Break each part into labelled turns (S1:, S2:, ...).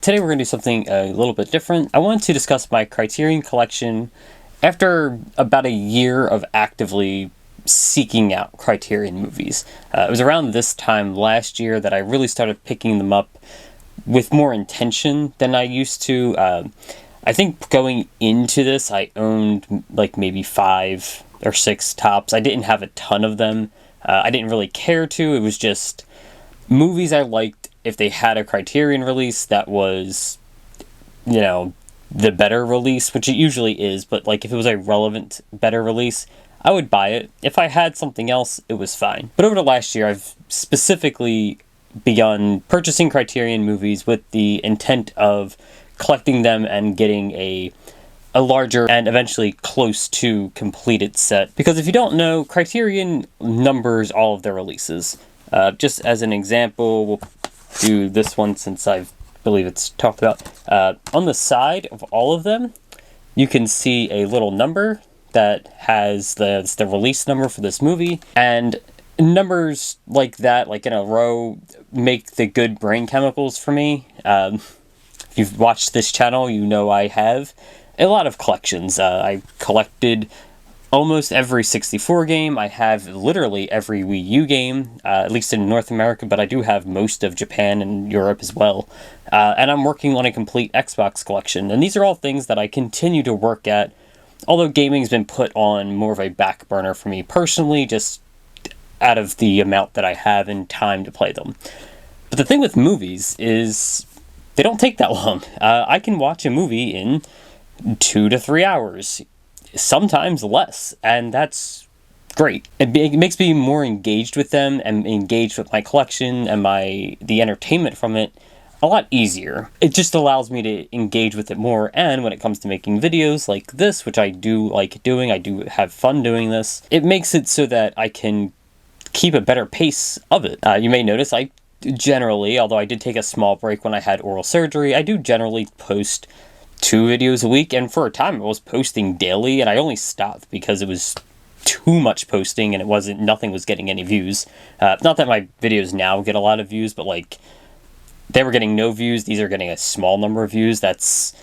S1: Today we're going to do something a little bit different. I wanted to discuss my Criterion collection after about a year of actively seeking out Criterion movies. It was around this time last year that I really started picking them up with more intention than I used to. I think going into this, I owned like maybe 5 or 6 tops. I didn't have a ton of them. I didn't really care to. It was just movies I liked. If they had a Criterion release that was, the better release, which it usually is, but like if it was a relevant, better release, I would buy it. If I had something else, it was fine. But over the last year, I've specifically begun purchasing Criterion movies with the intent of collecting them and getting a larger and eventually close to completed set. Because if you don't know, Criterion numbers all of their releases. Just as an example, we'll do this one since I believe it's talked about. On the side of all of them, you can see a little number that has the release number for this movie. And numbers like that, like in a row, make the good brain chemicals for me. If you've watched this channel, you know I have a lot of collections. I collected almost every 64 game. I have literally every Wii U game, at least in North America, but I do have most of Japan and Europe as well. And I'm working on a complete Xbox collection. And these are all things that I continue to work at, although gaming's been put on more of a back burner for me personally, just out of the amount that I have and time to play them. But the thing with movies is they don't take that long. I can watch a movie in 2 to 3 hours. Sometimes less, and that's great. It makes me more engaged with them and engaged with my collection and the entertainment from it a lot easier. It just allows me to engage with it more, and when it comes to making videos like this, which I do like doing, I do have fun doing this, it makes it so that I can keep a better pace of it. You may notice I generally, although I did take a small break when I had oral surgery, I do generally post 2 videos a week, and for a time I was posting daily, and I only stopped because it was too much posting and nothing was getting any views. Not that my videos now get a lot of views, but like they were getting no views. These are getting a small number of views. That's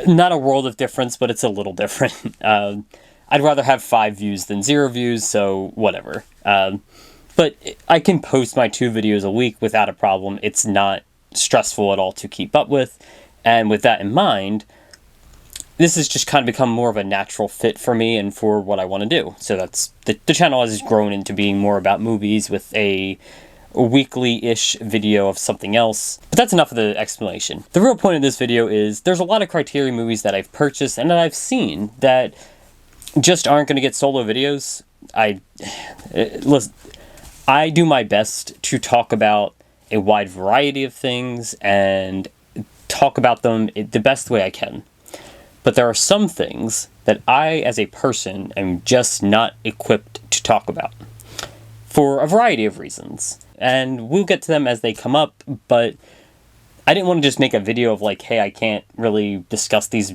S1: not a world of difference, but it's a little different. I'd rather have 5 views than 0 views, so whatever. But I can post my 2 videos a week without a problem. It's not stressful at all to keep up with. And with that in mind, this has just kind of become more of a natural fit for me and for what I want to do. So that's the channel has grown into being more about movies with a weekly-ish video of something else. But that's enough of the explanation. The real point of this video is there's a lot of Criterion movies that I've purchased and that I've seen that just aren't going to get solo videos. Listen, I do my best to talk about a wide variety of things and talk about them the best way I can. But there are some things that I, as a person, am just not equipped to talk about for a variety of reasons. And we'll get to them as they come up, but I didn't want to just make a video of like, hey, I can't really discuss these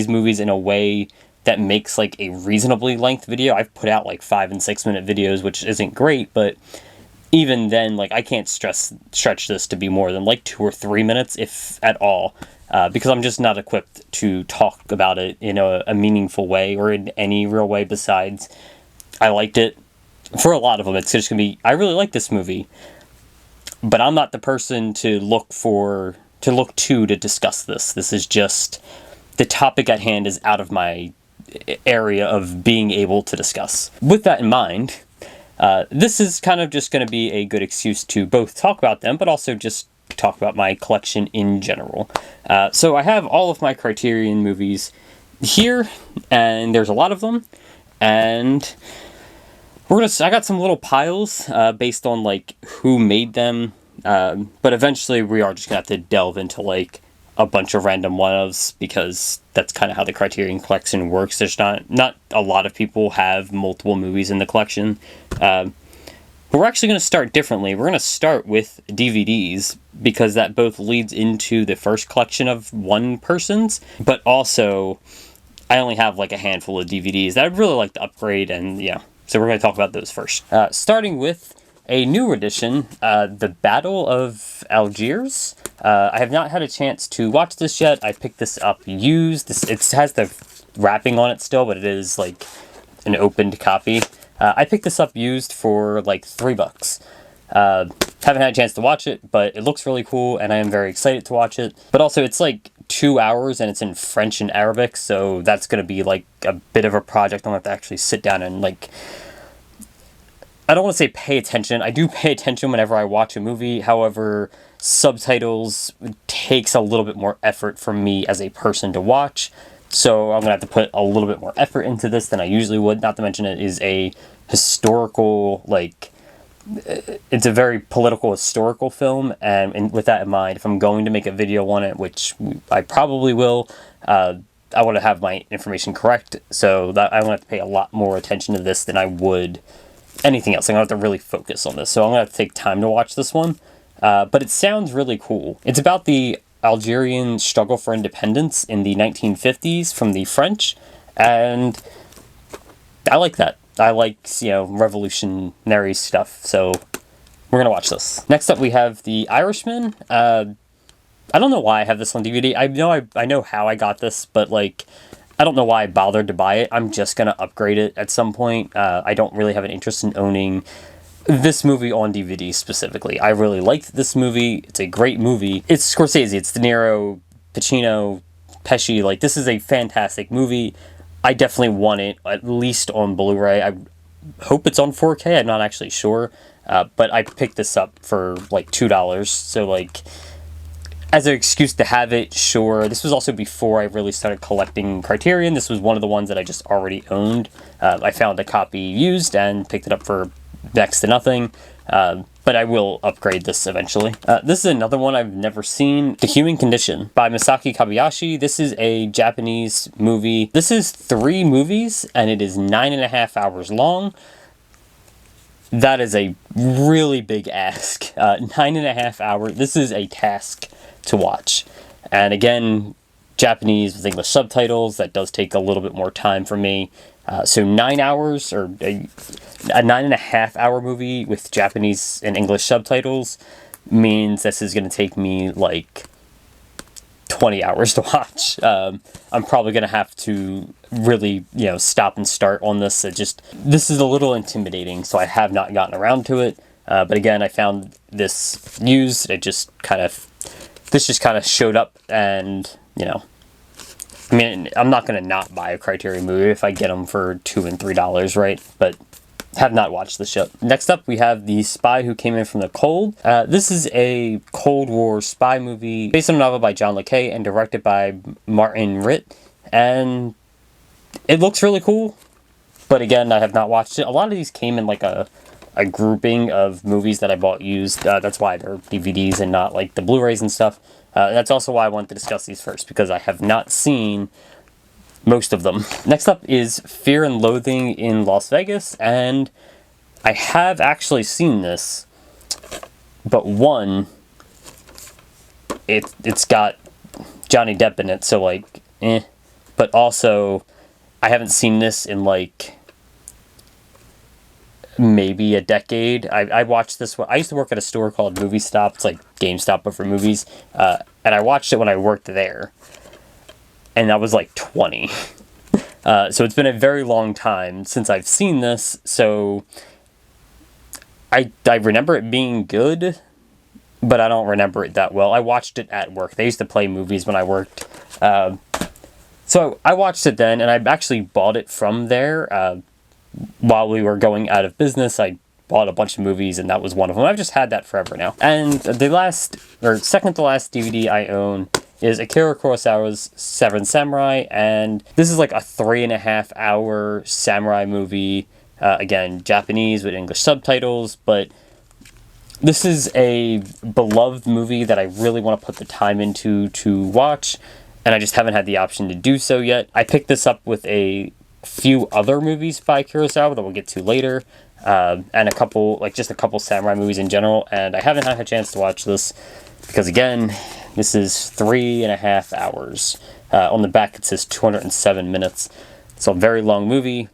S1: movies in a way that makes like a reasonably length video. I've put out like 5 and 6 minute videos, which isn't great, but even then, like, I can't stretch this to be more than like 2 or 3 minutes, if at all, because I'm just not equipped to talk about it in a meaningful way or in any real way besides I liked it. For a lot of them, it's just going to be, I really like this movie, but I'm not the person to look to discuss this. This is just, the topic at hand is out of my area of being able to discuss. With that in mind, this is kind of just going to be a good excuse to both talk about them, but also just talk about my collection in general. So I have all of my Criterion movies here, and there's a lot of them, and I got some little piles based on like who made them, but eventually we are just going to have to delve into like a bunch of random one-offs, because that's kind of how the Criterion collection works. There's not a lot of people have multiple movies in the collection. But we're actually going to start differently. We're going to start with DVDs, because that both leads into the first collection of one person's, but also I only have like a handful of DVDs that I'd really like to upgrade, and yeah. So we're going to talk about those first. Starting with a new edition, The Battle of Algiers. I have not had a chance to watch this yet. I picked this up used. It has the wrapping on it still, but it is like an opened copy. I picked this up used for like $3. Haven't had a chance to watch it, but it looks really cool, and I am very excited to watch it. But also, it's like 2 hours, and it's in French and Arabic, so that's going to be like a bit of a project. I'm going to have to actually sit down and like... I don't want to say pay attention. I do pay attention whenever I watch a movie. However, subtitles takes a little bit more effort from me as a person to watch. So I'm going to have to put a little bit more effort into this than I usually would. Not to mention it is a historical, like... It's a very political, historical film, and with that in mind, if I'm going to make a video on it, which I probably will, I want to have my information correct, so that I want to have to pay a lot more attention to this than I would anything else. I'm going to have to really focus on this, so I'm going to have to take time to watch this one, but it sounds really cool. It's about the Algerian struggle for independence in the 1950s from the French, and I like that. I like, revolutionary stuff, so we're going to watch this. Next up, we have The Irishman. I don't know why I have this on DVD. I know how I got this, but, like, I don't know why I bothered to buy it. I'm just going to upgrade it at some point. I don't really have an interest in owning this movie on DVD specifically. I really liked this movie. It's a great movie. It's Scorsese. It's De Niro, Pacino, Pesci. Like, this is a fantastic movie. I definitely want it, at least on Blu-ray. I hope it's on 4K. I'm not actually sure. But I picked this up for, like, $2. So, like, as an excuse to have it, sure. This was also before I really started collecting Criterion. This was one of the ones that I just already owned. I found a copy used and picked it up for next to nothing. But I will upgrade this eventually. This is another one I've never seen. The Human Condition by Masaki Kobayashi. This is a Japanese movie. This is 3 movies, and it is 9.5 hours long. That is a really big ask. 9.5 hours. This is a task to watch. And again, Japanese with English subtitles. That does take a little bit more time for me. So 9 hours, or a 9.5 hour movie with Japanese and English subtitles means this is going to take me like 20 hours to watch. I'm probably going to have to really, stop and start on this. This is a little intimidating, so I have not gotten around to it. But again, I found this used. This just kind of showed up, and, I mean, I'm not going to not buy a Criterion movie if I get them for $2 and $3, right? But have not watched the show. Next up, we have The Spy Who Came In From the Cold. This is a Cold War spy movie based on a novel by John le Carré and directed by Martin Ritt. And it looks really cool. But again, I have not watched it. A lot of these came in like a grouping of movies that I bought used. That's why they're DVDs and not like the Blu-rays and stuff. That's also why I wanted to discuss these first, because I have not seen most of them. Next up is Fear and Loathing in Las Vegas, and I have actually seen this, but one, it's got Johnny Depp in it, so like, but also, I haven't seen this in like maybe a decade. I watched this one. I used to work at a store called Movie Stop. It's like GameStop, but for movies. And I watched it when I worked there. And I was like 20. So it's been a very long time since I've seen this. So I remember it being good, but I don't remember it that well. I watched it at work. They used to play movies when I worked. So I watched it then, and I actually bought it from there. While we were going out of business, I bought a bunch of movies, and that was one of them. I've just had that forever now. And the second to last DVD I own is Akira Kurosawa's Seven Samurai, and this is like a 3.5 hour samurai movie. Again, Japanese with English subtitles, but this is a beloved movie that I really want to put the time into to watch, and I just haven't had the option to do so yet. I picked this up with a few other movies by Kurosawa that we'll get to later, and a couple samurai movies in general, and I haven't had a chance to watch this because, again, this is 3.5 hours. On the back it says 207 minutes. It's a very long movie.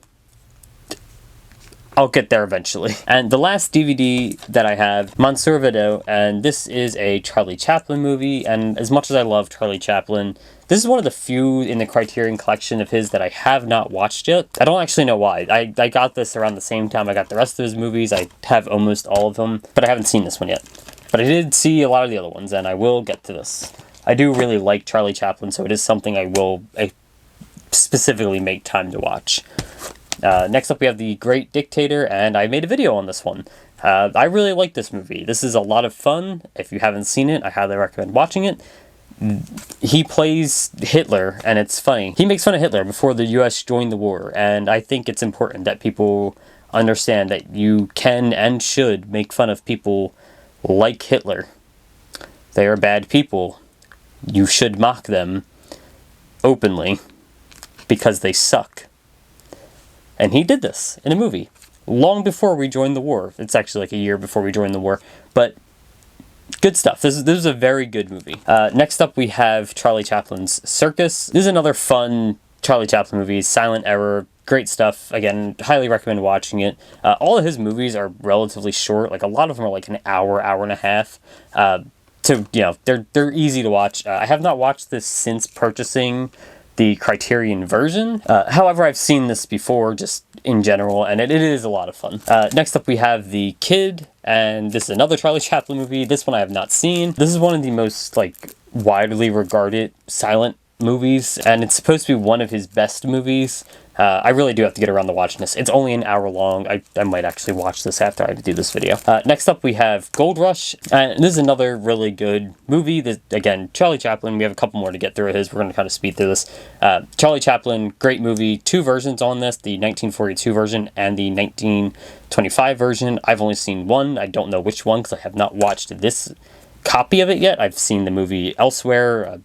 S1: I'll get there eventually. And the last DVD that I have, Monservado, and this is a Charlie Chaplin movie, and as much as I love Charlie Chaplin, this is one of the few in the Criterion collection of his that I have not watched yet. I don't actually know why. I got this around the same time I got the rest of his movies. I have almost all of them, but I haven't seen this one yet. But I did see a lot of the other ones, and I will get to this. I do really like Charlie Chaplin, so it is something I will specifically make time to watch. Next up we have The Great Dictator, and I made a video on this one. I really like this movie. This is a lot of fun. If you haven't seen it, I highly recommend watching it. He plays Hitler, and it's funny. He makes fun of Hitler before the US joined the war, and I think it's important that people understand that you can and should make fun of people like Hitler. They are bad people. You should mock them openly because they suck. And he did this in a movie long before we joined the war. It's actually like a year before we joined the war, but good stuff. This is a very good movie. Next up we have Charlie Chaplin's Circus. This is another fun Charlie Chaplin movie, silent era, great stuff. Again, highly recommend watching it. All of his movies are relatively short. Like a lot of them are like an hour and a half. They're easy to watch. I have not watched this since purchasing the Criterion version. However, I've seen this before just in general, and it is a lot of fun. Next up we have The Kid, and this is another Charlie Chaplin movie. This one I have not seen. This is one of the most widely regarded silent movies, and it's supposed to be one of his best movies. I really do have to get around to watching this. It's only an hour long. I might actually watch this after I do this video. Next up we have Gold Rush, and this is another really good movie. Again, Charlie Chaplin. We have a couple more to get through his. We're going to kind of speed through this. Charlie Chaplin, great movie. Two versions on this, the 1942 version and the 1925 version. I've only seen one. I don't know which one because I have not watched this copy of it yet. I've seen the movie elsewhere,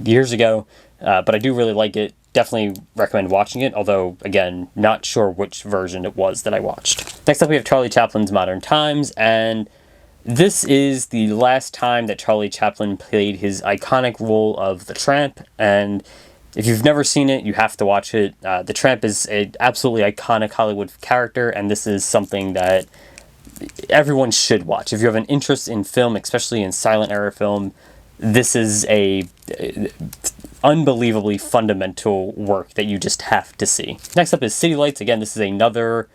S1: years ago, but I do really like it. Definitely recommend watching it, although, again, not sure which version it was that I watched. Next up, we have Charlie Chaplin's Modern Times, and this is the last time that Charlie Chaplin played his iconic role of the Tramp, and if you've never seen it, you have to watch it. The Tramp is an absolutely iconic Hollywood character, and this is something that everyone should watch. If you have an interest in film, especially in silent era film, this is a unbelievably fundamental work that you just have to see. Next up is City Lights. Again, this is another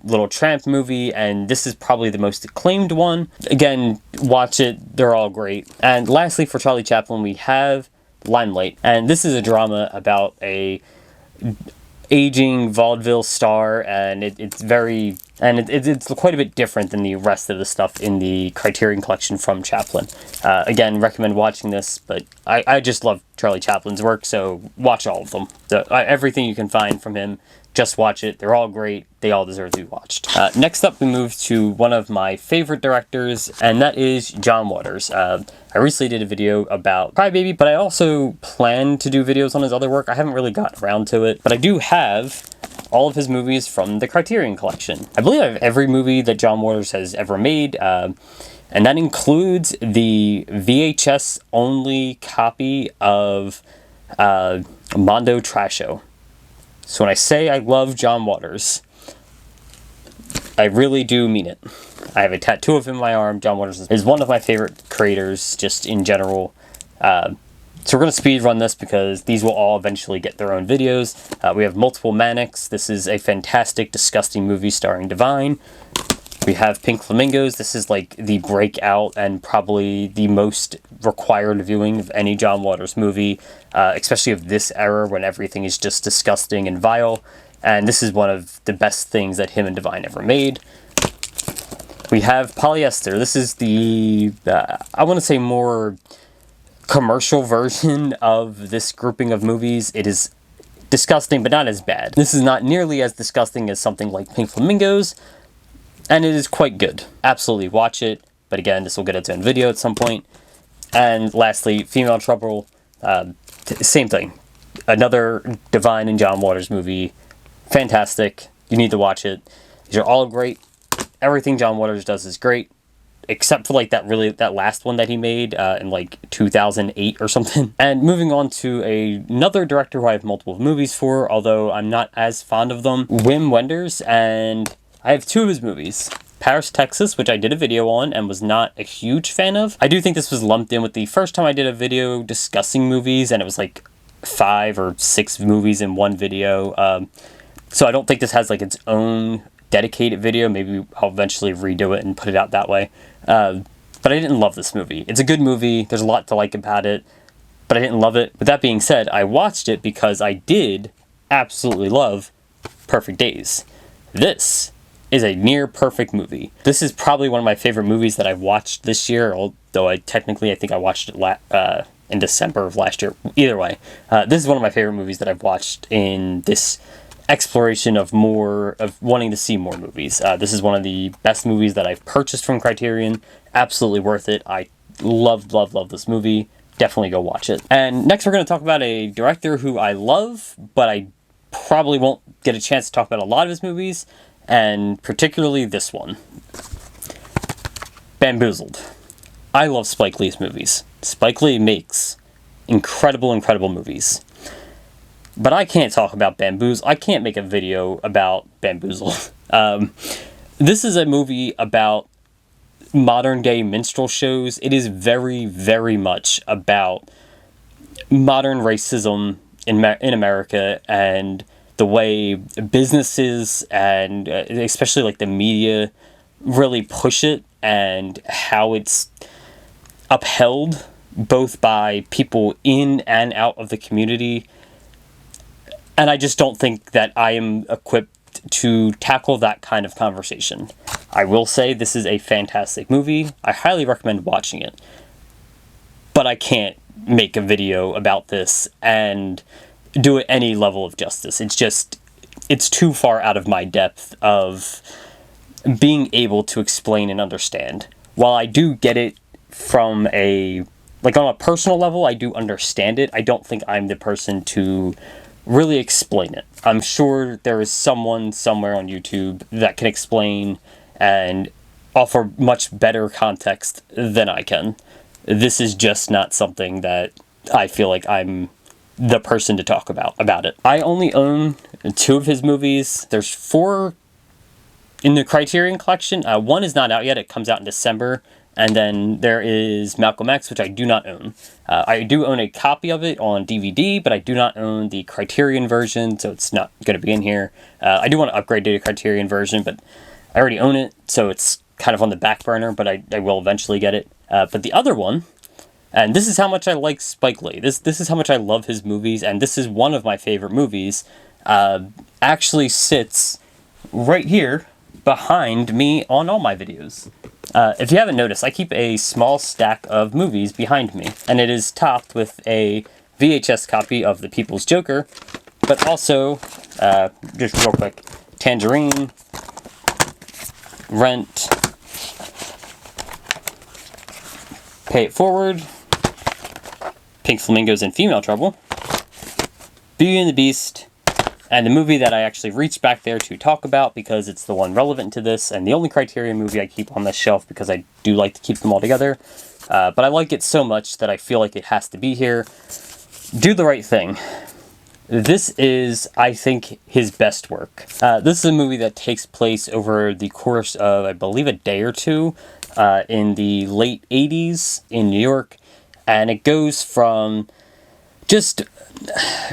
S1: little Tramp movie, and this is probably the most acclaimed one. Again, watch it. They're all great. And lastly, for Charlie Chaplin, we have Limelight. And this is a drama about a aging vaudeville star, and it's quite a bit different than the rest of the stuff in the Criterion collection from Chaplin. Again, recommend watching this, but I just love Charlie Chaplin's work, so watch all of them. Everything you can find from him, just watch it. They're all great. They all deserve to be watched. Next up, we move to one of my favorite directors, and that is John Waters. I recently did a video about Crybaby, but I also plan to do videos on his other work. I haven't really gotten around to it, but I do have all of his movies from the Criterion collection. I believe I have every movie that John Waters has ever made, and that includes the VHS-only copy of Mondo Trasho. So when I say I love John Waters, I really do mean it. I have a tattoo of him on my arm. John Waters is one of my favorite creators, just in general. So we're going to speed run this because these will all eventually get their own videos. We have Multiple Manics. This is a fantastic, disgusting movie starring Divine. We have Pink Flamingos. This is like the breakout and probably the most required viewing of any John Waters movie, especially of this era when everything is just disgusting and vile. And this is one of the best things that him and Divine ever made. We have Polyester. This is the, I want to say, more commercial version of this grouping of movies. It is disgusting, but not as bad. This is not nearly as disgusting as something like Pink Flamingos, and it is quite good. Absolutely watch it, but again, this will get its own video at some point. And lastly, Female Trouble, same thing. Another Divine and John Waters movie. Fantastic. You need to watch it. These are all great. Everything John Waters does is great. except for like that last one that he made in like 2008 or something. And moving on to another director who I have multiple movies for, although I'm not as fond of them, Wim Wenders, and I have two of his movies. Paris, Texas, which I did a video on and was not a huge fan of. I do think this was lumped in with the first time I did a video discussing movies, and it was like 5 or 6 movies in one video. So I don't think this has like its own dedicated video. Maybe I'll eventually redo it and put it out that way. But I didn't love this movie. It's a good movie. There's a lot to like about it, but I didn't love it. With that being said, I watched it because I did absolutely love Perfect Days. This is a near perfect movie. This is probably one of my favorite movies that I've watched this year, although I think I watched it in December of last year. Either way, this is one of my favorite movies that I've watched in this exploration of wanting to see more movies. This is one of the best movies that I've purchased from Criterion. Absolutely worth it. I love this movie. Definitely go watch it. And next we're going to talk about a director who I love, but I probably won't get a chance to talk about a lot of his movies, and particularly this one. Bamboozled. I love Spike Lee's movies. Spike Lee makes incredible movies. But I can't talk about Bamboozled. I can't make a video about Bamboozled. This is a movie about modern day minstrel shows. It is very much about modern racism in America, and the way businesses and especially like the media really push it, and how it's upheld both by people in and out of the community. And I just don't think that I am equipped to tackle that kind of conversation. I will say this is a fantastic movie. I highly recommend watching it. But I can't make a video about this and do it any level of justice. It's too far out of my depth of being able to explain and understand. While I do get it from on a personal level, I do understand it. I don't think I'm the person to really explain it. I'm sure there is someone somewhere on YouTube that can explain and offer much better context than I can. This is just not something that I feel like I'm the person to talk about it. I only own 2 of his movies. There's 4 in the Criterion collection. One is not out yet. It comes out in December. And then there is Malcolm X, which I do not own. I do own a copy of it on DVD, but I do not own the Criterion version, so it's not going to be in here. I do want to upgrade to the Criterion version, but I already own it, so it's kind of on the back burner, but I will eventually get it. But the other one, and this is how much I like Spike Lee. This is how much I love his movies, and this is one of my favorite movies. Actually sits right here behind me on all my videos. If you haven't noticed, I keep a small stack of movies behind me, and it is topped with a VHS copy of The People's Joker, but also, just real quick, Tangerine, Rent, Pay It Forward, Pink Flamingos and Female Trouble, Beauty and the Beast, and the movie that I actually reached back there to talk about because it's the one relevant to this, and the only Criterion movie I keep on this shelf because I do like to keep them all together. But I like it so much that I feel like it has to be here. Do the Right Thing. This is, I think, his best work. This is a movie that takes place over the course of, I believe, a day or two in the late 80s in New York. And it goes from just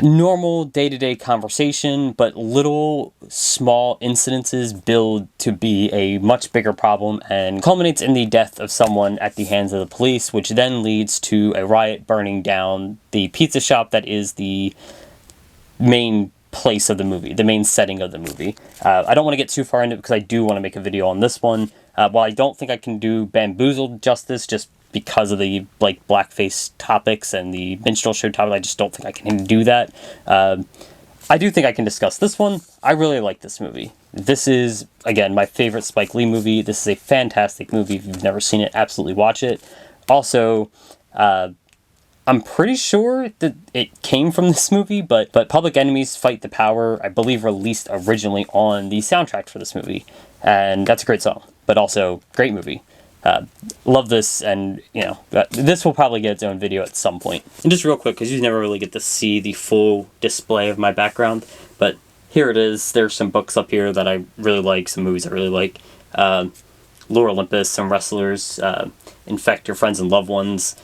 S1: normal day-to-day conversation, but little small incidences build to be a much bigger problem and culminates in the death of someone at the hands of the police, which then leads to a riot burning down the pizza shop that is the main place of the movie, the main setting of the movie. I don't want to get too far into it because I do want to make a video on this one. While I don't think I can do Bamboozled justice just because of the blackface topics and the minstrel show topic, I just don't think I can do that. I do think I can discuss this one. I really like this movie. This is, again, my favorite Spike Lee movie. This is a fantastic movie. If you've never seen it, absolutely watch it. Also, I'm pretty sure that it came from this movie, but Public Enemy's Fight the Power, I believe, released originally on the soundtrack for this movie. And that's a great song, but also great movie. Love this, and this will probably get its own video at some point. And just real quick, because you never really get to see the full display of my background, but here it is. There's some books up here that I really like, some movies I really like. Lore Olympus, some wrestlers, Infect Your Friends and Loved Ones,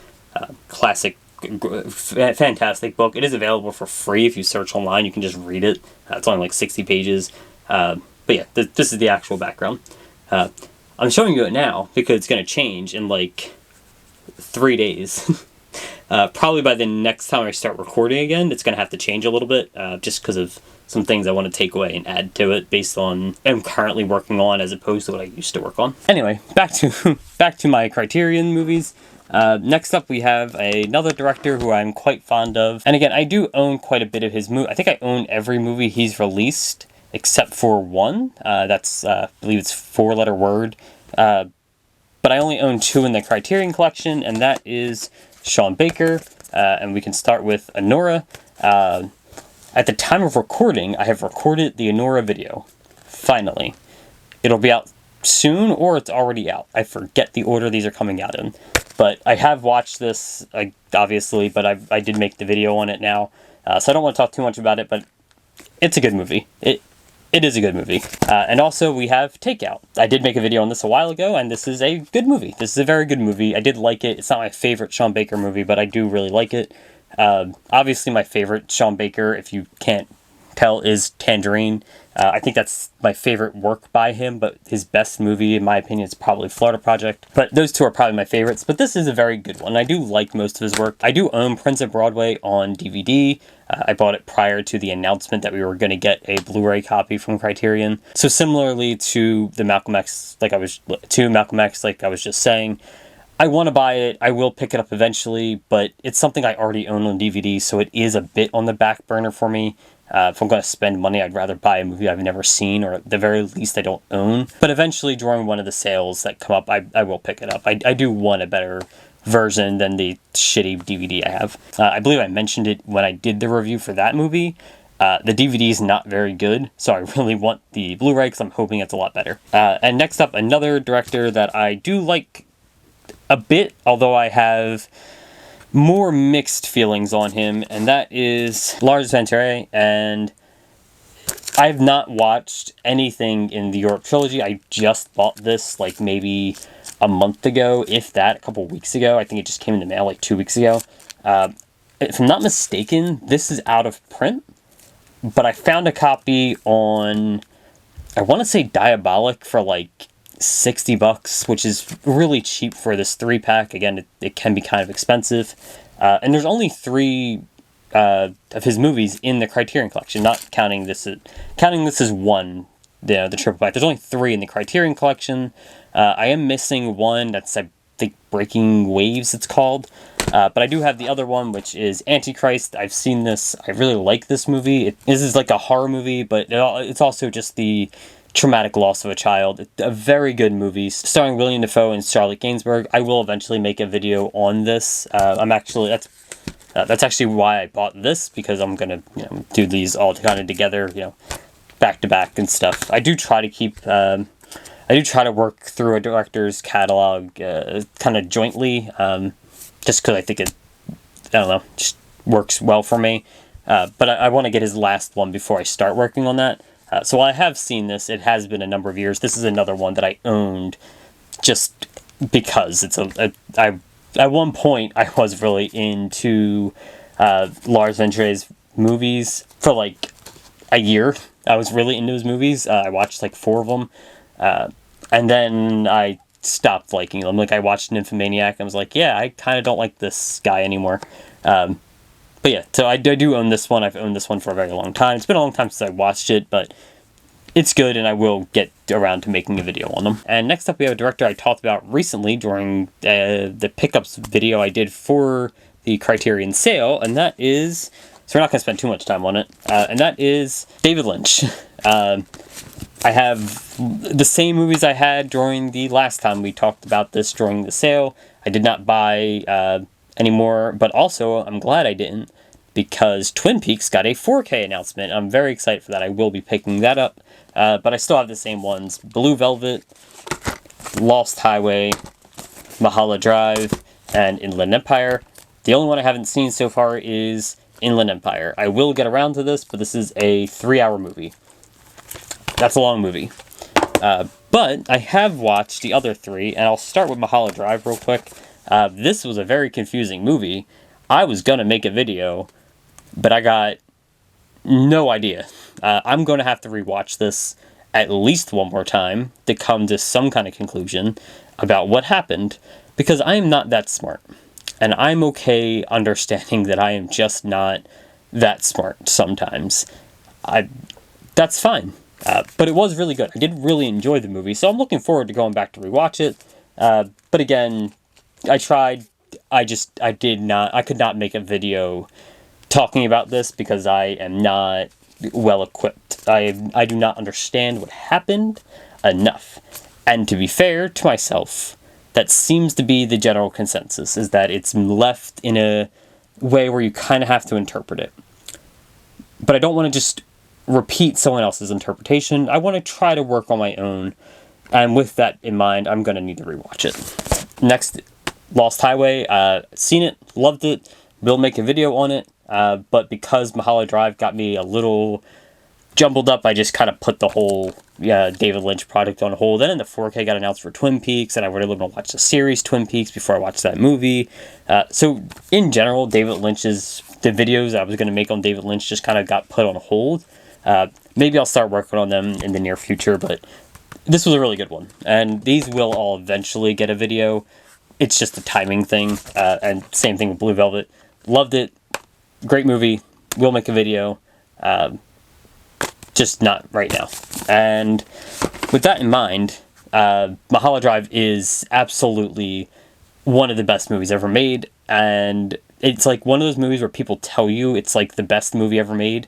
S1: classic, fantastic book. It is available for free if you search online. You can just read it. It's only like 60 pages. But yeah, this is the actual background. I'm showing you it now because it's going to change in like 3 days. Probably by the next time I start recording again, it's going to have to change a little bit, just because of some things I want to take away and add to it based on what I'm currently working on as opposed to what I used to work on. Anyway, back to my Criterion movies. Next up, we have another director who I'm quite fond of. And again, I do own quite a bit of his movie. I think I own every movie he's released except for one. That's, I believe it's Four Letter Word. But I only own 2 in the Criterion collection, and that is Sean Baker. And we can start with Anora. At the time of recording, I have recorded the Anora video. Finally. It'll be out soon, or it's already out. I forget the order these are coming out in. But I have watched this, obviously, but I did make the video on it now. So I don't want to talk too much about it, but it's a good movie. It is a good movie. And also, we have Takeout. I did make a video on this a while ago, and this is a good movie. This is a very good movie. I did like it. It's not my favorite Sean Baker movie, but I do really like it. Obviously, my favorite Sean Baker, if you can't tell, is Tangerine. I think that's my favorite work by him, but his best movie, in my opinion, is probably Florida Project. But those 2 are probably my favorites, but this is a very good one. I do like most of his work. I do own Prince of Broadway on DVD. I bought it prior to the announcement that we were going to get a Blu-ray copy from Criterion. So similarly to the Malcolm X, like I was just saying, I want to buy it. I will pick it up eventually, but it's something I already own on DVD, so it is a bit on the back burner for me. If I'm going to spend money, I'd rather buy a movie I've never seen, or at the very least I don't own. But eventually, during one of the sales that come up, I will pick it up. I do want a better version than the shitty DVD I have. I believe I mentioned it when I did the review for that movie. The DVD is not very good, so I really want the Blu-ray because I'm hoping it's a lot better. And next up, another director that I do like a bit, although I have more mixed feelings on him, and that is Lars von Trier. And I've not watched anything in the Europe trilogy. I just bought this like maybe a month ago, if that, a couple weeks ago. I think it just came in the mail like 2 weeks ago. If I'm not mistaken, this is out of print, but I found a copy on, I want to say Diabolic, for like $60, which is really cheap for this 3-pack. Again, it can be kind of expensive. And there's only 3 of his movies in the Criterion collection, not counting this as one, the triple pack. There's only 3 in the Criterion collection. I am missing one that's, I think, Breaking Waves it's called. But I do have the other one, which is Antichrist. I've seen this. I really like this movie. This is like a horror movie, but it's also just the traumatic loss of a child. A very good movie, starring William Dafoe and Charlotte Gainsbourg. I will eventually make a video on this. That's actually why I bought this, because I'm gonna do these all kind of together, back to back and stuff. I do try to keep. I do try to work through a director's catalog kind of jointly, just because I think it, just works well for me. But I want to get his last one before I start working on that. So while I have seen this, it has been a number of years. This is another one that I owned just because it's at one point I was really into Lars von Trier's movies for like a year. I was really into his movies. I watched like 4 of them. And then I stopped liking them. Like, I watched Nymphomaniac and I was like, yeah, I kind of don't like this guy anymore. But yeah, so I do own this one. I've owned this one for a very long time. It's been a long time since I watched it, but it's good, and I will get around to making a video on them. And next up, we have a director I talked about recently during the pickups video I did for the Criterion sale, and that is, so we're not going to spend too much time on it, and that is David Lynch. I have the same movies I had during the last time we talked about this during the sale. I did not buy anymore, but also I'm glad I didn't, because Twin Peaks got a 4K announcement. I'm very excited for that. I will be picking that up, but I still have the same ones: Blue Velvet, Lost Highway, Mahala Drive, and Inland Empire. The only one I haven't seen so far is Inland Empire. I will get around to this, but this is a 3-hour movie. That's a long movie. But I have watched the other 3, and I'll start with Mahala Drive real quick. This was a very confusing movie. I was going to make a video, but I got no idea. I'm going to have to rewatch this at least one more time to come to some kind of conclusion about what happened, because I am not that smart. And I'm okay understanding that I am just not that smart sometimes. That's fine. But it was really good. I did really enjoy the movie, so I'm looking forward to going back to rewatch it. But again, I tried. I could not make a video talking about this because I am not well equipped. I do not understand what happened enough. And to be fair to myself, that seems to be the general consensus, is that it's left in a way where you kind of have to interpret it. But I don't want to just repeat someone else's interpretation. I want to try to work on my own. And with that in mind, I'm going to need to rewatch it. Next, Lost Highway. Seen it, loved it, will make a video on it. But because Mahala Drive got me a little jumbled up, I just kind of put the whole David Lynch project on hold. Then the 4K got announced for Twin Peaks, and I really want to watch the series Twin Peaks before I watch that movie. So in general, the videos I was going to make on David Lynch just kind of got put on hold. Maybe I'll start working on them in the near future, but this was a really good one. And these will all eventually get a video. It's just a timing thing. And same thing with Blue Velvet. Loved it. Great movie. Will make a video. Just not right now. And with that in mind, Mahala Drive is absolutely one of the best movies ever made. And it's like one of those movies where people tell you it's like the best movie ever made,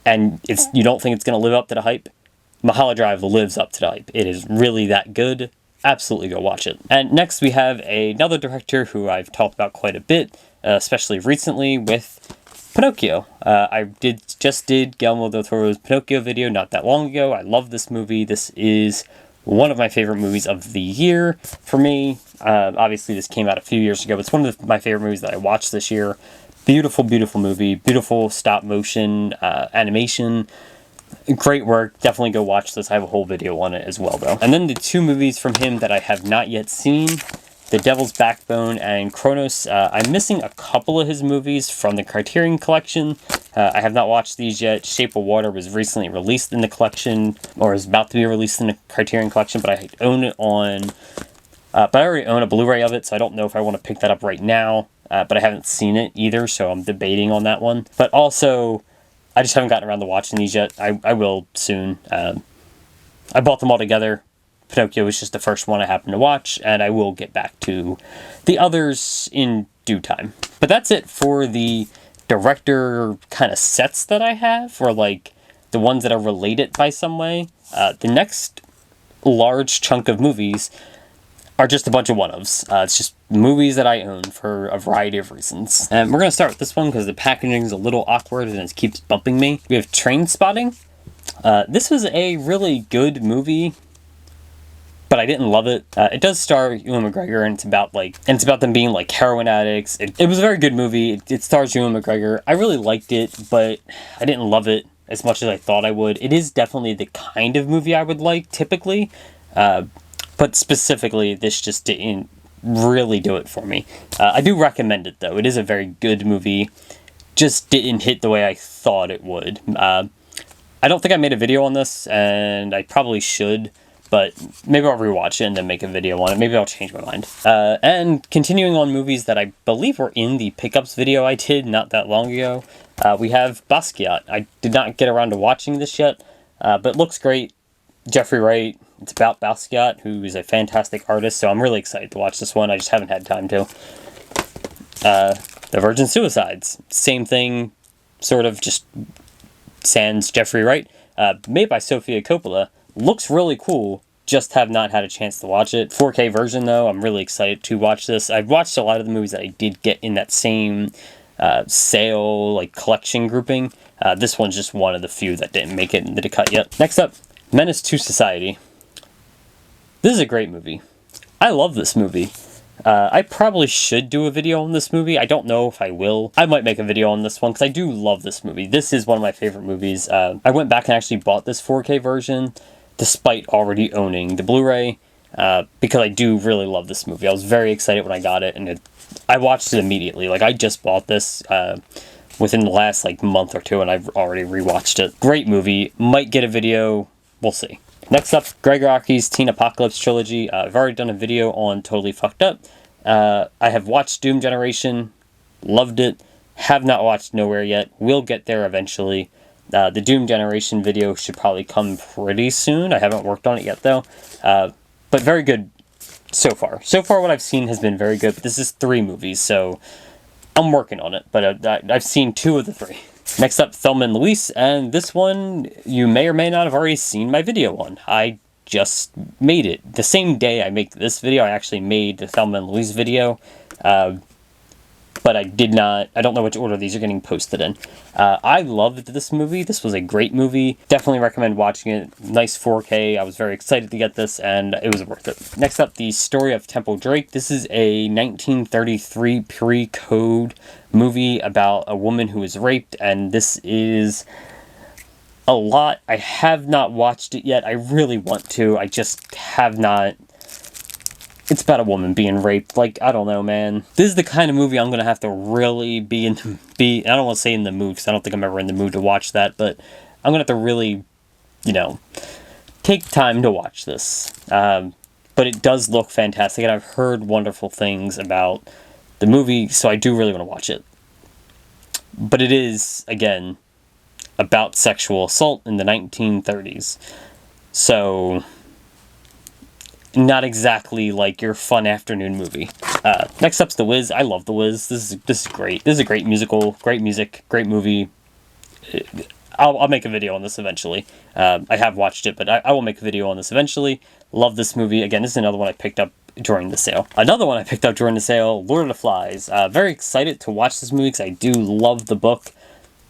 S1: and you don't think it's going to live up to the hype. Mahala Drive lives up to the hype. It is really that good. Absolutely go watch it. And next we have another director who I've talked about quite a bit, especially recently with Pinocchio. I just did Guillermo del Toro's Pinocchio video not that long ago. I love this movie. This is one of my favorite movies of the year for me. Obviously, this came out a few years ago, but it's one of my favorite movies that I watched this year. Beautiful, beautiful movie. Beautiful stop motion animation. Great work. Definitely go watch this. I have a whole video on it as well, though. And then the 2 movies from him that I have not yet seen, The Devil's Backbone and Kronos. I'm missing a couple of his movies from the Criterion collection. I have not watched these yet. Shape of Water was recently released in the collection, or is about to be released in the Criterion collection, but I own it on... but I already own a Blu-ray of it, so I don't know if I want to pick that up right now. But I haven't seen it either, so I'm debating on that one. But also, I just haven't gotten around to watching these yet. I will soon. I bought them all together. Pinocchio was just the first one I happened to watch, and I will get back to the others in due time. But that's it for the director kind of sets that I have, or like the ones that are related by some way. The next large chunk of movies are just a bunch of one-ofs. It's just movies that I own for a variety of reasons. And we're going to start with this one because the packaging is a little awkward and it keeps bumping me. We have Trainspotting. This was a really good movie, but I didn't love it. It does star Ewan McGregor, and it's about them being like heroin addicts. It was a very good movie. It stars Ewan McGregor. I really liked it, but I didn't love it as much as I thought I would. It is definitely the kind of movie I would like, typically. But specifically, this just didn't really do it for me. I do recommend it, though. It is a very good movie. Just didn't hit the way I thought it would. I don't think I made a video on this, and I probably should. But maybe I'll rewatch it and then make a video on it. Maybe I'll change my mind. And continuing on movies that I believe were in the pickups video I did not that long ago, we have Basquiat. I did not get around to watching this yet, but it looks great. Jeffrey Wright. It's about Basquiat, who is a fantastic artist, so I'm really excited to watch this one. I just haven't had time to. The Virgin Suicides. Same thing, sort of, just sans Jeffrey Wright. Made by Sofia Coppola. Looks really cool, just have not had a chance to watch it. 4K version, though, I'm really excited to watch this. I've watched a lot of the movies that I did get in that same sale, like, collection grouping. This one's just one of the few that didn't make it into the cut yet. Next up, Menace to Society. This is a great movie. I love this movie. I probably should do a video on this movie. I don't know if I will. I might make a video on this one because I do love this movie. This is one of my favorite movies. I went back and actually bought this 4K version despite already owning the Blu-ray because I do really love this movie. I was very excited when I got it, and I watched it immediately. Like, I just bought this within the last like month or two, and I've already rewatched it. Great movie. Might get a video. We'll see. Next up, Greg Arki's Teen Apocalypse Trilogy. I've already done a video on Totally Fucked Up. I have watched Doom Generation. Loved it. Have not watched Nowhere yet. Will get there eventually. The Doom Generation video should probably come pretty soon. I haven't worked on it yet, though. But very good so far. So far, what I've seen has been very good. But this is 3 movies, so I'm working on it. But I've seen 2 of the 3. Next up, Thelma and Louise, and this one you may or may not have already seen my video on. I just made it. The same day I make this video, I actually made the Thelma and Louise video, but I don't know which order these are getting posted in. I loved this movie. This was a great movie. Definitely recommend watching it. Nice 4K. I was very excited to get this, and it was worth it. Next up, The Story of Temple Drake. This is a 1933 pre-code movie about a woman who was raped, and this is a lot. I have not watched it yet. I really want to. I just have not. It's about a woman being raped. Like, I don't know, man. This is the kind of movie I'm going to have to really I don't want to say in the mood, because I don't think I'm ever in the mood to watch that, but I'm going to have to really, take time to watch this. But it does look fantastic, and I've heard wonderful things about the movie, so I do really want to watch it. But it is, again, about sexual assault in the 1930s. So not exactly like your fun afternoon movie. Next up's The Wiz. I love The Wiz. This is great. This is a great musical, great music, great movie. I'll make a video on this eventually. I have watched it, but I will make a video on this eventually. Love this movie. Again, this is another one I picked up during the sale. Another one I picked up during the sale, Lord of the Flies. Very excited to watch this movie because I do love the book,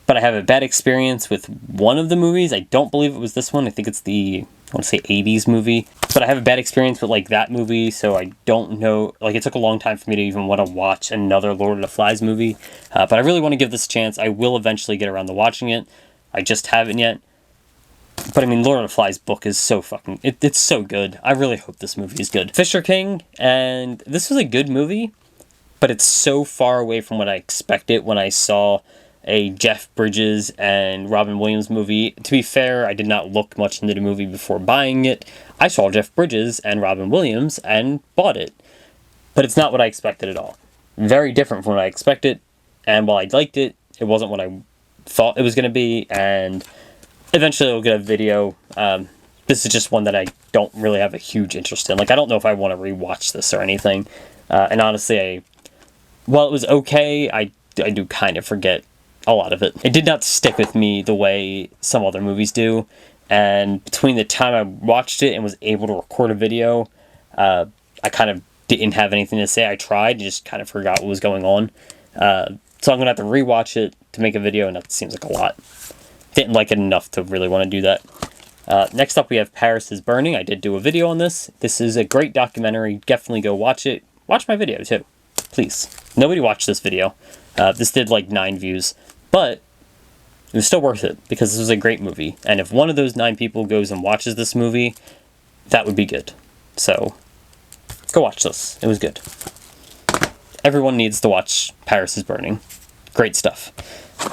S1: but I have a bad experience with one of the movies. I don't believe it was this one. I think it's the, I want to say 80s movie. But I have a bad experience with, like, that movie, so I don't know. Like, it took a long time for me to even want to watch another Lord of the Flies movie. But I really want to give this a chance. I will eventually get around to watching it. I just haven't yet. But, I mean, Lord of the Flies book is so fucking... It's so good. I really hope this movie is good. Fisher King, and this was a good movie, but it's so far away from what I expected when I saw a Jeff Bridges and Robin Williams movie. To be fair, I did not look much into the movie before buying it. I saw Jeff Bridges and Robin Williams and bought it. But it's not what I expected at all. Very different from what I expected, and while I liked it, it wasn't what I thought it was going to be, and eventually I'll get a video. This is just one that I don't really have a huge interest in. Like, I don't know if I want to rewatch this or anything. And honestly, while it was okay, I do kind of forget a lot of it. It did not stick with me the way some other movies do, and between the time I watched it and was able to record a video, I kind of didn't have anything to say. I tried, just kind of forgot what was going on. So I'm going to have to rewatch it to make a video, and that seems like a lot. Didn't like it enough to really want to do that. Next up, we have Paris is Burning. I did do a video on this. This is a great documentary. Definitely go watch it. Watch my video, too. Please. Nobody watched this video. This did like 9 views. But it was still worth it, because this was a great movie. And if one of those 9 people goes and watches this movie, that would be good. So, go watch this. It was good. Everyone needs to watch Paris is Burning. Great stuff.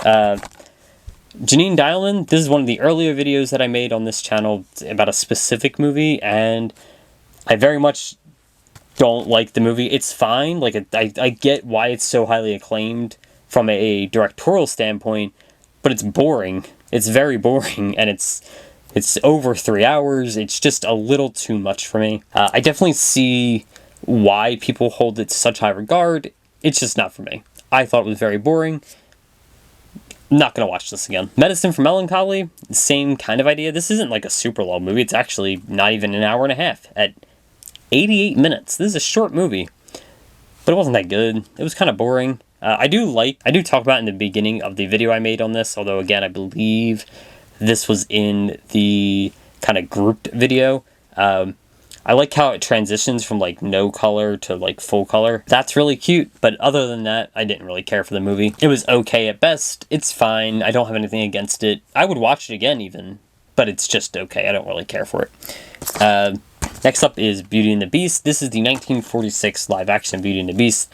S1: Janine Dialman, this is one of the earlier videos that I made on this channel about a specific movie, and I very much don't like the movie. It's fine. Like, I get why it's so highly acclaimed from a directorial standpoint, but it's boring. It's very boring, and it's over 3 hours. It's just a little too much for me. I definitely see why people hold it to such high regard. It's just not for me. I thought it was very boring. Not gonna watch this again. Medicine for Melancholy, same kind of idea. This isn't like a super long movie. It's actually not even an hour and a half. At 88 minutes. This is a short movie, but it wasn't that good. It was kind of boring. I do talk about it in the beginning of the video I made on this, although again, I believe this was in the kind of grouped video. I like how it transitions from like no color to like full color. That's really cute, but other than that, I didn't really care for the movie. It was okay at best. It's fine. I don't have anything against it. I would watch it again even, but it's just okay. I don't really care for it. Next up is Beauty and the Beast. This is the 1946 live-action Beauty and the Beast.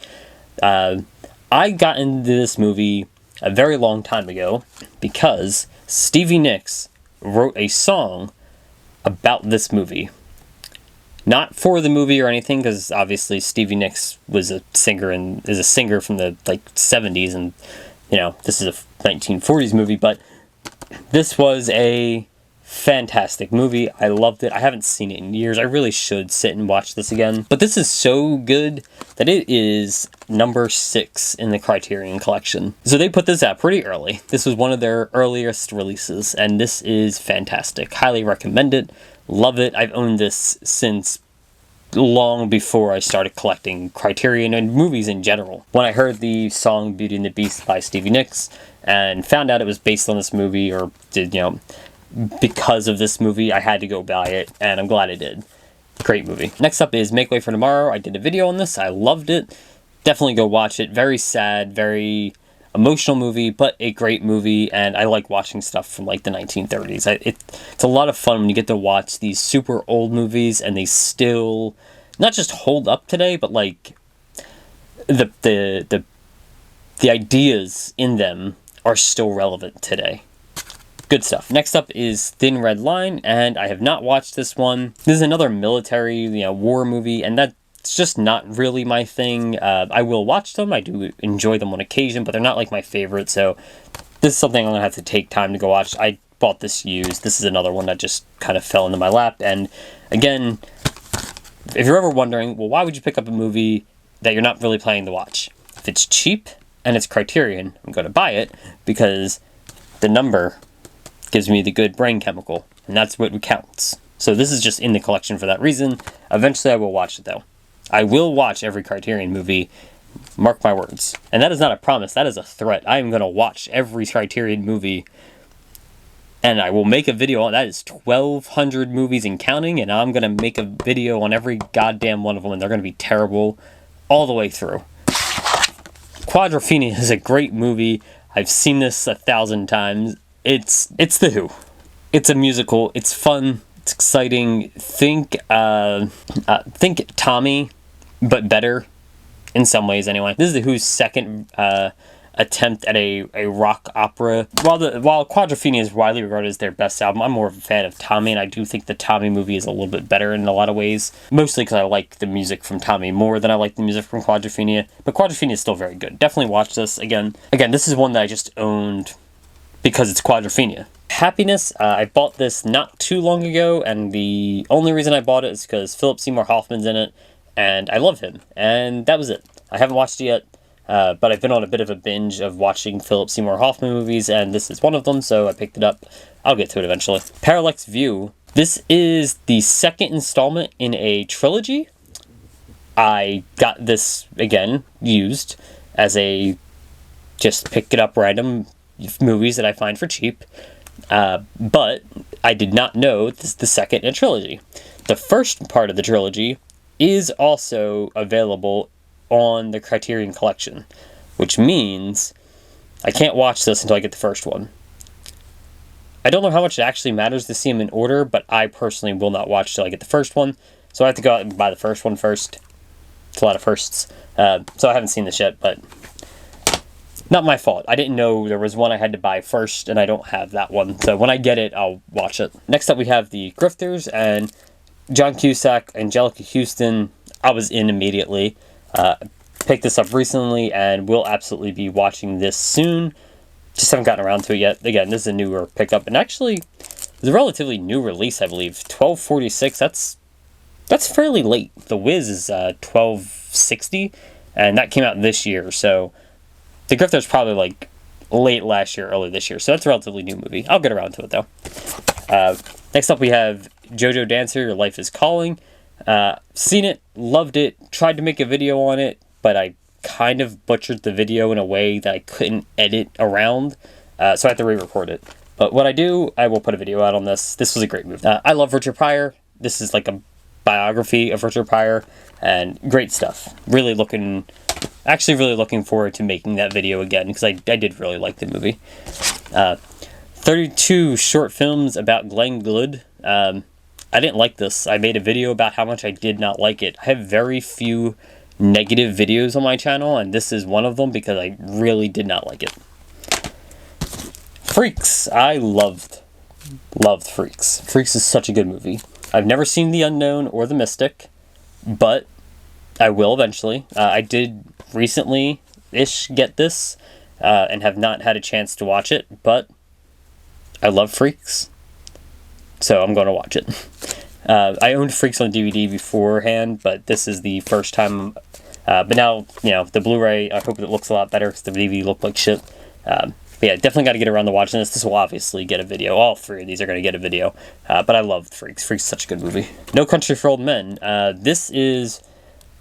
S1: I got into this movie a very long time ago because Stevie Nicks wrote a song about this movie. Not for the movie or anything, because obviously Stevie Nicks was a singer and is a singer from the like 70s, and you know, this is a 1940s movie, but this was a fantastic movie. I loved it. I haven't seen it in years. I really should sit and watch this again. But this is so good that it is number 6 in the Criterion collection. So they put this out pretty early. This was one of their earliest releases, and this is fantastic. Highly recommend it. Love it. I've owned this since long before I started collecting Criterion and movies in general. When I heard the song Beauty and the Beast by Stevie Nicks and found out it was based on this movie, or did, you know, because of this movie, I had to go buy it, and I'm glad I did. Great movie. Next up is Make Way for Tomorrow. I did a video on this. I loved it. Definitely go watch it. Very sad, very emotional movie, but a great movie, and I like watching stuff from like the 1930s. It's a lot of fun when you get to watch these super old movies, and they still not just hold up today, but like the ideas in them are still relevant today. Good stuff. Next up is Thin Red Line, and I have not watched this one. This is another military, war movie, and that's just not really my thing. I will watch them. I do enjoy them on occasion, but they're not like my favorite, so this is something I'm going to have to take time to go watch. I bought this used. This is another one that just kind of fell into my lap, and again, if you're ever wondering, well, why would you pick up a movie that you're not really planning to watch? If it's cheap and it's Criterion, I'm going to buy it because the number gives me the good brain chemical, and that's what counts. So this is just in the collection for that reason. Eventually I will watch it though. I will watch every Criterion movie, mark my words. And that is not a promise, that is a threat. I am going to watch every Criterion movie, and I will make a video on that. Is 1,200 movies and counting, and I'm going to make a video on every goddamn one of them, and they're going to be terrible all the way through. Quadrophenia is a great movie. I've seen this 1,000 times. It's The Who. It's a musical. It's fun. It's exciting. Think Tommy, but better in some ways anyway. This is The Who's second attempt at a rock opera. While Quadrophenia is widely regarded as their best album, I'm more of a fan of Tommy, and I do think the Tommy movie is a little bit better in a lot of ways. Mostly because I like the music from Tommy more than I like the music from Quadrophenia. But Quadrophenia is still very good. Definitely watch this. Again, this is one that I just owned because it's Quadrophenia. Happiness, I bought this not too long ago, and the only reason I bought it is because Philip Seymour Hoffman's in it, and I love him, and that was it. I haven't watched it yet, but I've been on a bit of a binge of watching Philip Seymour Hoffman movies, and this is one of them, so I picked it up. I'll get to it eventually. Parallax View. This is the second installment in a trilogy. I got this, again, used as a just pick it up random movies that I find for cheap, but I did not know this is the second in a trilogy. The first part of the trilogy is also available on the Criterion Collection, which means I can't watch this until I get the first one. I don't know how much it actually matters to see them in order, but I personally will not watch till I get the first one, so I have to go out and buy the first one first. It's a lot of firsts, so I haven't seen this yet, but not my fault. I didn't know there was one I had to buy first, and I don't have that one. So when I get it, I'll watch it. Next up, we have The Grifters, and John Cusack, Angelica Houston. I was in immediately. Picked this up recently, and will absolutely be watching this soon. Just haven't gotten around to it yet. Again, this is a newer pickup, and actually, it's a relatively new release, I believe. 1246, that's fairly late. The Wiz is 1260, and that came out this year, so The Grifter's probably like late last year, early this year, so that's a relatively new movie. I'll get around to it though. Next up we have JoJo Dancer, Your Life is Calling. Seen it, loved it, tried to make a video on it, but I kind of butchered the video in a way that I couldn't edit around, so I had to re-record it. But what I do, I will put a video out on this. This was a great movie. I love Richard Pryor. This is like a biography of Richard Pryor, and great stuff. Actually really looking forward to making that video again, because I did really like the movie. 32 short films about Glenn Gould. I didn't like this. I made a video about how much I did not like it. I have very few negative videos on my channel, and this is one of them because I really did not like it. Freaks. I loved Freaks. Freaks is such a good movie. I've never seen The Unknown or The Mystic, but I will eventually. I did recently-ish get this, and have not had a chance to watch it, but I love Freaks, so I'm going to watch it. I owned Freaks on DVD beforehand, but this is the first time. But now, the Blu-ray, I hope it looks a lot better, because the DVD looked like shit. But yeah, definitely got to get around to watching this. This will obviously get a video. All three of these are going to get a video. But I loved Freaks. Freaks is such a good movie. No Country for Old Men. This is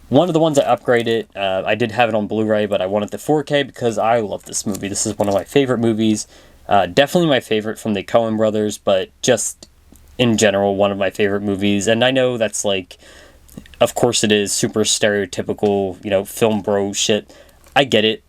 S1: one of the ones I upgraded. I did have it on Blu-ray, but I wanted the 4K because I love this movie. This is one of my favorite movies. Definitely my favorite from the Coen brothers, but just in general, one of my favorite movies. And I know that's like, of course it is super stereotypical, film bro shit. I get it.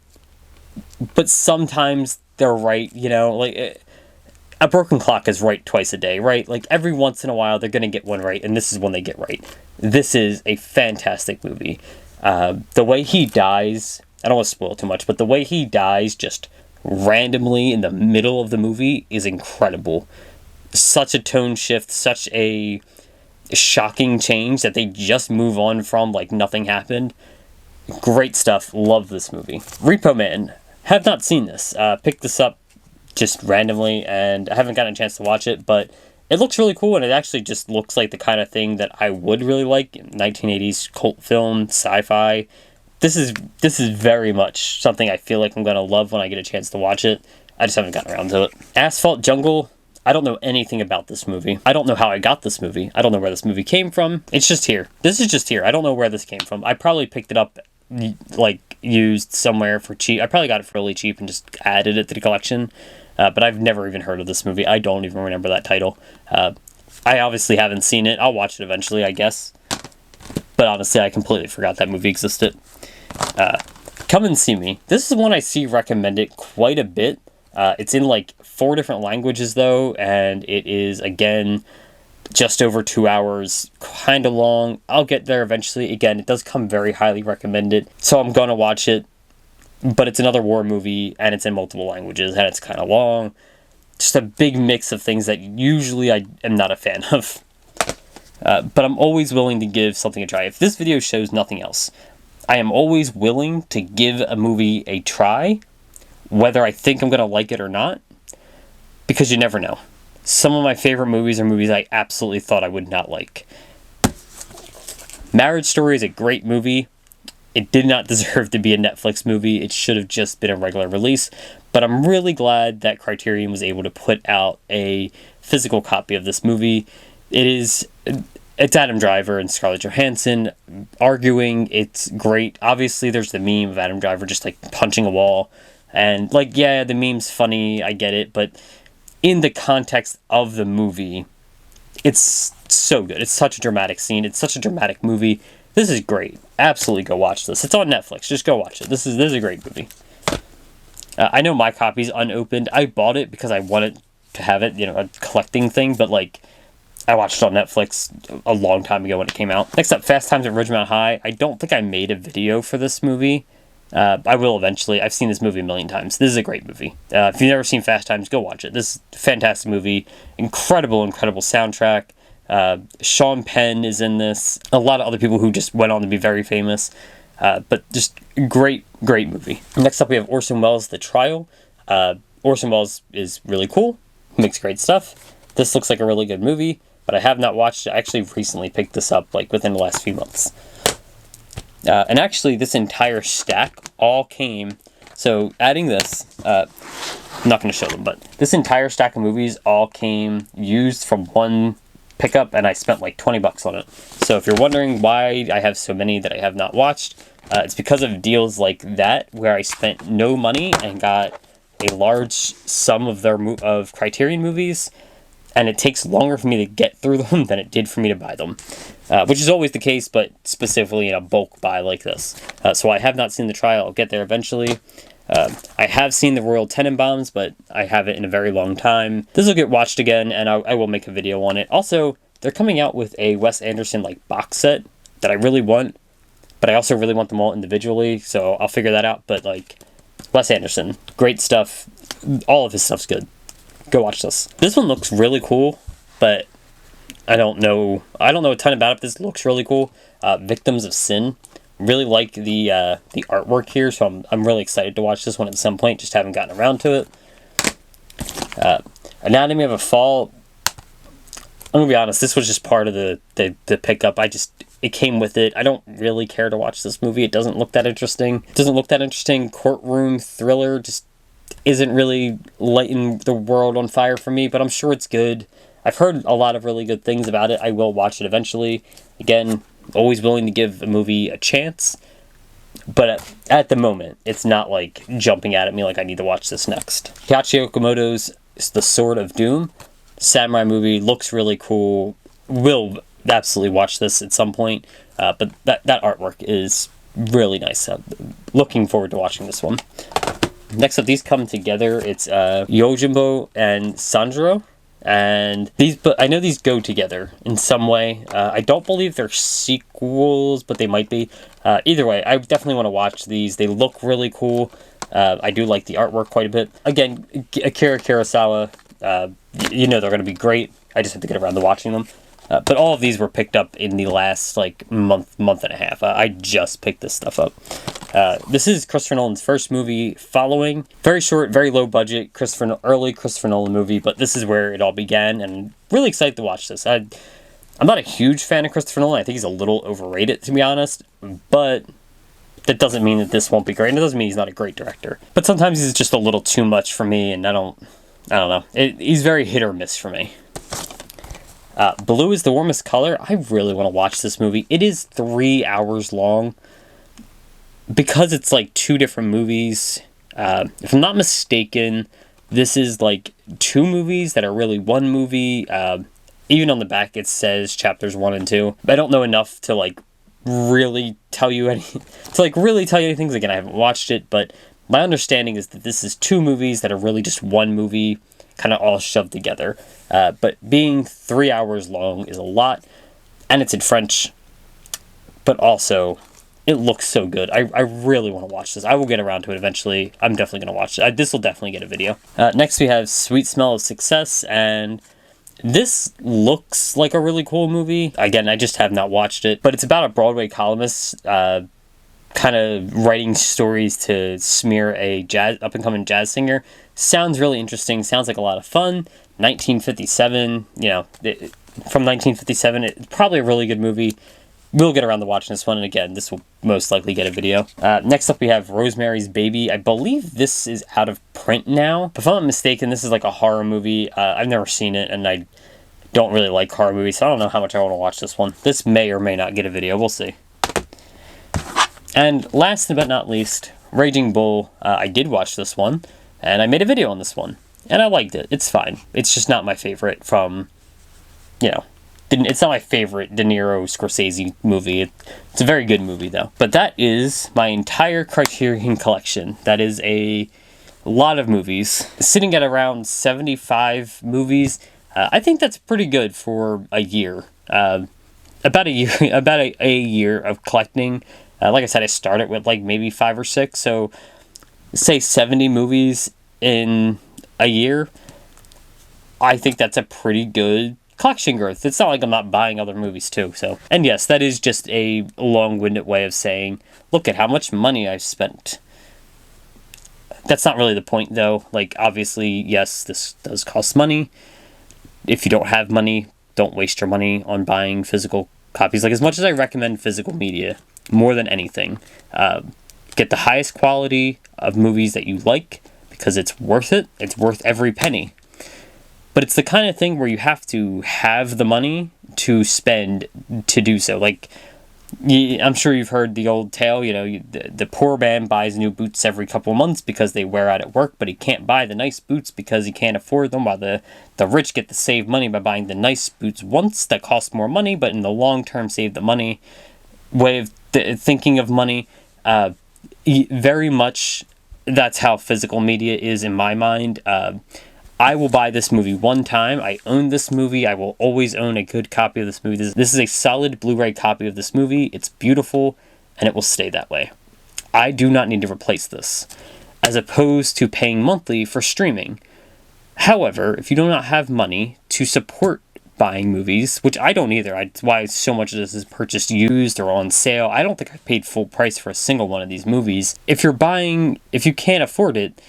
S1: But sometimes they're right, a broken clock is right twice a day, right? Like, every once in a while, they're going to get one right, and this is one they get right. This is a fantastic movie. The way he dies, I don't want to spoil too much, but the way he dies just randomly in the middle of the movie is incredible. Such a tone shift, such a shocking change that they just move on from like nothing happened. Great stuff. Love this movie. Repo Man. Have not seen this. Picked this up just randomly, and I haven't gotten a chance to watch it, but it looks really cool, and it actually just looks like the kind of thing that I would really like. 1980s cult film, sci-fi. This is very much something I feel like I'm going to love when I get a chance to watch it. I just haven't gotten around to it. Asphalt Jungle. I don't know anything about this movie. I don't know how I got this movie. I don't know where this movie came from. It's just here. This is just here. I don't know where this came from. I probably picked it up, like, used somewhere for cheap. I probably got it for really cheap and just added it to the collection. But I've never even heard of this movie. I don't even remember that title. I obviously haven't seen it. I'll watch it eventually, I guess. But honestly, I completely forgot that movie existed. Come and See Me. This is one I see recommended quite a bit. It's in like 4 different languages though, and it is, again, just over 2 hours, kind of long. I'll get there eventually. Again, it does come very highly recommended, so I'm gonna watch it. But it's another war movie, and it's in multiple languages, and it's kind of long. Just a big mix of things that usually I am not a fan of. But I'm always willing to give something a try. If this video shows nothing else, I am always willing to give a movie a try, whether I think I'm going to like it or not, because you never know. Some of my favorite movies are movies I absolutely thought I would not like. Marriage Story is a great movie. It did not deserve to be a Netflix movie. It should have just been a regular release. But I'm really glad that Criterion was able to put out a physical copy of this movie. It's Adam Driver and Scarlett Johansson arguing. It's great. Obviously, there's the meme of Adam Driver just like punching a wall. And like, yeah, the meme's funny. I get it. But in the context of the movie, it's so good. It's such a dramatic scene. It's such a dramatic movie. This is great. Absolutely go watch this. It's on Netflix. Just go watch it. This is a great movie. I know my copy's unopened. I bought it because I wanted to have it, a collecting thing, but like, I watched it on Netflix a long time ago when it came out. Next up, Fast Times at Ridgemont High. I don't think I made a video for this movie. I will eventually. I've seen this movie a million times. This is a great movie. If you've never seen Fast Times, go watch it. This is a fantastic movie. Incredible soundtrack. Sean Penn is in this. A lot of other people who just went on to be very famous. But just great movie. Next up, we have Orson Welles' The Trial. Orson Welles is really cool. Makes great stuff. This looks like a really good movie, but I have not watched it. I actually recently picked this up, like, within the last few months. And actually, this entire stack all came... So, adding this... I'm not going to show them, but this entire stack of movies all came used from one pickup, and I spent like $20 on it. So if you're wondering why I have so many that I have not watched, it's because of deals like that, where I spent no money and got a large sum of Criterion movies and it takes longer for me to get through them than it did for me to buy them, which is always the case, but specifically in a bulk buy like this. So I have not seen the trial. I'll get there eventually. I have seen the Royal Tenenbaums, but I haven't in a very long time. This will get watched again, and I will make a video on it. Also, they're coming out with a Wes Anderson like box set that I really want, but I also really want them all individually, so I'll figure that out. But like, Wes Anderson, great stuff. All of his stuff's good. Go watch this. This one looks really cool, but I don't know a ton about it. This looks really cool. Victims of Sin. Really like the artwork here, so I'm really excited to watch this one at some point. Just haven't gotten around to it. Anatomy of a Fall. I'm gonna be honest. This was just part of the pickup. It came with it. I don't really care to watch this movie. It doesn't look that interesting. Courtroom thriller just isn't really lighting the world on fire for me, but I'm sure it's good. I've heard a lot of really good things about it. I will watch it eventually. Again, always willing to give a movie a chance, but at the moment, it's not like jumping out at me like I need to watch this next. Takashi Okamoto's The Sword of Doom. Samurai movie, looks really cool. Will absolutely watch this at some point, but that artwork is really nice. Looking forward to watching this one. Next up, these come together. It's Yojimbo and Sanjuro, and I know these go together in some way. I don't believe they're sequels, but they might be. Either way, I definitely want to watch these. They look really cool. I do like the artwork quite a bit. Again, Akira Kurosawa, you know they're going to be great. I just have to get around to watching them. But all of these were picked up in the last like month and a half. I just picked this stuff up. This is Christopher Nolan's first movie following. Very short, very low budget, early Christopher Nolan movie, but this is where it all began, and really excited to watch this. I'm not a huge fan of Christopher Nolan. I think he's a little overrated, to be honest, but that doesn't mean that this won't be great, and it doesn't mean he's not a great director. But sometimes he's just a little too much for me, and I don't know. He's very hit or miss for me. Blue is the Warmest Color. I really want to watch this movie. It is 3 hours long. Because it's like two different movies, if I'm not mistaken, this is like two movies that are really one movie. Even on the back it says chapters 1 and 2. I don't know enough to like really tell you anything. Again, I haven't watched it, but my understanding is that this is two movies that are really just one movie, kind of all shoved together. But being 3 hours long is a lot, and it's in French, but also it looks so good. I really want to watch this. I will get around to it eventually. I'm definitely going to watch it. This will definitely get a video. Next we have Sweet Smell of Success, and this looks like a really cool movie. Again, I just have not watched it, but it's about a Broadway columnist kind of writing stories to smear a up-and-coming jazz singer. Sounds really interesting. Sounds like a lot of fun. 1957, from 1957, it's probably a really good movie. We'll get around to watching this one, and again, this will most likely get a video. Next up, we have Rosemary's Baby. I believe this is out of print now. If I'm not mistaken, this is like a horror movie. I've never seen it, and I don't really like horror movies, so I don't know how much I want to watch this one. This may or may not get a video. We'll see. And last but not least, Raging Bull. I did watch this one, and I made a video on this one, and I liked it. It's fine. It's just not my favorite from, it's not my favorite De Niro Scorsese movie. It's a very good movie, though. But that is my entire Criterion collection. That is a lot of movies. Sitting at around 75 movies. I think that's pretty good for a year. About a year of collecting. Like I said, I started with like maybe 5 or 6. So say 70 movies in a year. I think that's a pretty good collection growth. It's not like I'm not buying other movies too. And yes, that is just a long-winded way of saying, look at how much money I've spent. That's not really the point though. Like, obviously, yes, this does cost money. If you don't have money, don't waste your money on buying physical copies. Like, as much as I recommend physical media, more than anything, get the highest quality of movies that you like, because it's worth it. It's worth every penny. But it's the kind of thing where you have to have the money to spend to do so. Like, I'm sure you've heard the old tale, the poor man buys new boots every couple months because they wear out at work, but he can't buy the nice boots because he can't afford them, while the rich get to save money by buying the nice boots once that cost more money, but in the long term save the money. Way of thinking of money, very much that's how physical media is in my mind. I will buy this movie one time. I own this movie. I will always own a good copy of this movie. This is a solid Blu-ray copy of this movie. It's beautiful, and it will stay that way. I do not need to replace this, as opposed to paying monthly for streaming. However, if you do not have money to support buying movies, which I don't either, that's why so much of this is purchased used or on sale. I don't think I paid full price for a single one of these movies. If you can't afford it,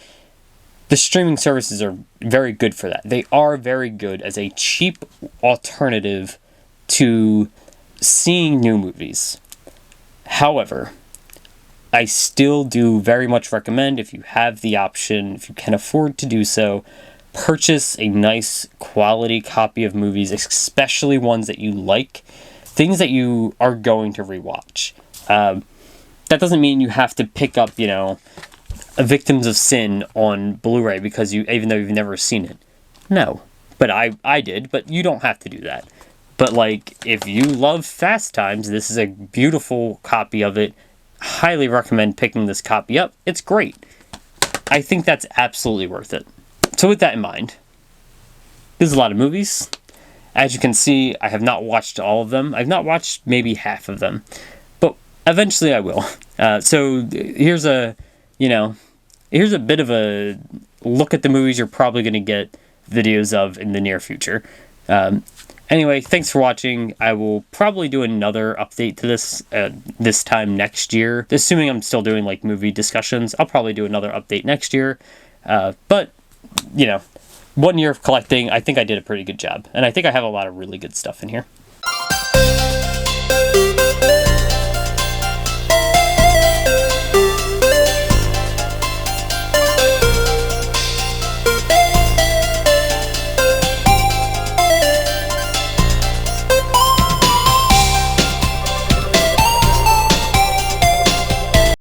S1: the streaming services are very good for that. They are very good as a cheap alternative to seeing new movies. However, I still do very much recommend, if you have the option, if you can afford to do so, purchase a nice quality copy of movies, especially ones that you like, things that you are going to rewatch. That doesn't mean you have to pick up, Victims of Sin on Blu-ray because even though you've never seen it. No. But I did, but you don't have to do that. But if you love Fast Times, this is a beautiful copy of it. Highly recommend picking this copy up. It's great. I think that's absolutely worth it. So with that in mind, there's a lot of movies. As you can see, I have not watched all of them. I've not watched maybe half of them. But eventually I will. So here's a bit of a look at the movies you're probably going to get videos of in the near future. Anyway, thanks for watching. I will probably do another update to this time next year. Assuming I'm still doing movie discussions, I'll probably do another update next year. But 1 year of collecting, I think I did a pretty good job. And I think I have a lot of really good stuff in here.